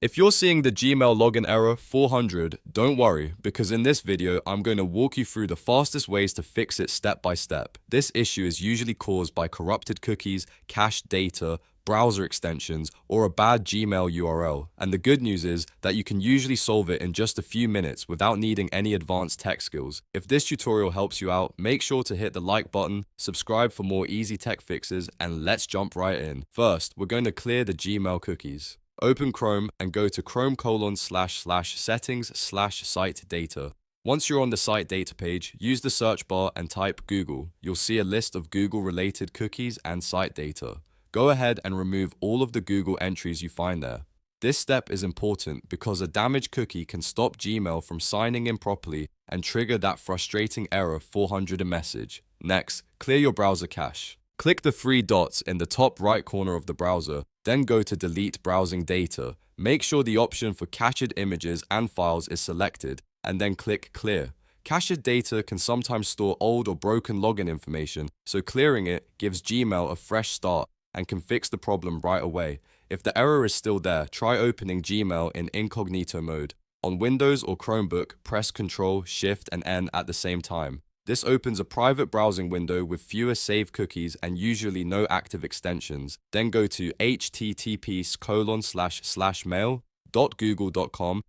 If you're seeing the Gmail login error 400, don't worry, because in this video, I'm going to walk you through the fastest ways to fix it step by step. This issue is usually caused by corrupted cookies, cached data, browser extensions, or a bad Gmail URL. And the good news is that you can usually solve it in just a few minutes without needing any advanced tech skills. If this tutorial helps you out, make sure to hit the like button, subscribe for more easy tech fixes, and let's jump right in. First, we're going to clear the Gmail cookies. Open Chrome and go to chrome://settings/site data. Once you're on the site data page, use the search bar and type Google. You'll see a list of Google-related cookies and site data. Go ahead and remove all of the Google entries you find there. This step is important because a damaged cookie can stop Gmail from signing in properly and trigger that frustrating error 400 message. Next, clear your browser cache. Click the three dots in the top right corner of the browser, then go to Delete Browsing Data. Make sure the option for cached images and files is selected, and then click Clear. Cached data can sometimes store old or broken login information, so clearing it gives Gmail a fresh start and can fix the problem right away. If the error is still there, try opening Gmail in Incognito Mode. On Windows or Chromebook, press Ctrl, Shift, and N at the same time. This opens a private browsing window with fewer saved cookies and usually no active extensions. Then go to https://mail.google.com/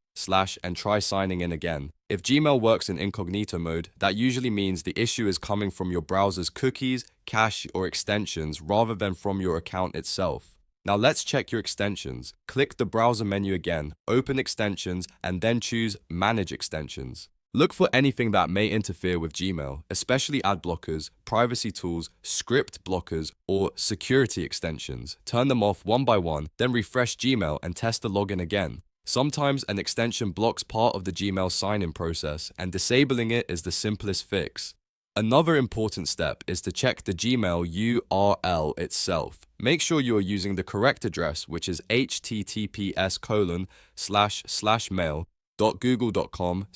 and try signing in again. If Gmail works in incognito mode, that usually means the issue is coming from your browser's cookies, cache, or extensions rather than from your account itself. Now let's check your extensions. Click the browser menu again, open extensions, and then choose Manage Extensions. Look for anything that may interfere with Gmail, especially ad blockers, privacy tools, script blockers, or security extensions. Turn them off one by one, then refresh Gmail and test the login again. Sometimes an extension blocks part of the Gmail sign-in process, and disabling it is the simplest fix. Another important step is to check the Gmail URL itself. Make sure you are using the correct address, which is https://mail.google.com/.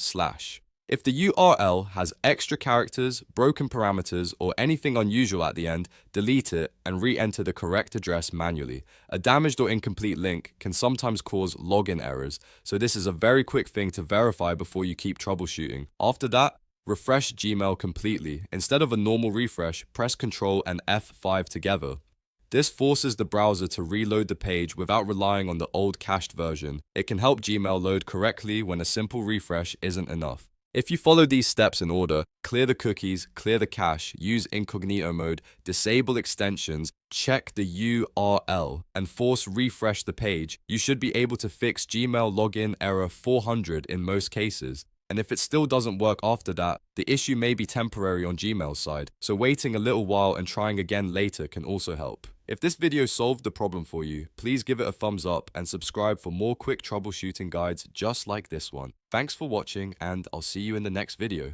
If the URL has extra characters, broken parameters, or anything unusual at the end, delete it and re-enter the correct address manually. A damaged or incomplete link can sometimes cause login errors, so this is a very quick thing to verify before you keep troubleshooting. After that, refresh Gmail completely. Instead of a normal refresh, press Ctrl and F5 together. This forces the browser to reload the page without relying on the old cached version. It can help Gmail load correctly when a simple refresh isn't enough. If you follow these steps in order, clear the cookies, clear the cache, use incognito mode, disable extensions, check the URL, and force refresh the page, you should be able to fix Gmail login error 400 in most cases. And if it still doesn't work after that, the issue may be temporary on Gmail's side, so waiting a little while and trying again later can also help. If this video solved the problem for you, please give it a thumbs up and subscribe for more quick troubleshooting guides just like this one. Thanks for watching, and I'll see you in the next video.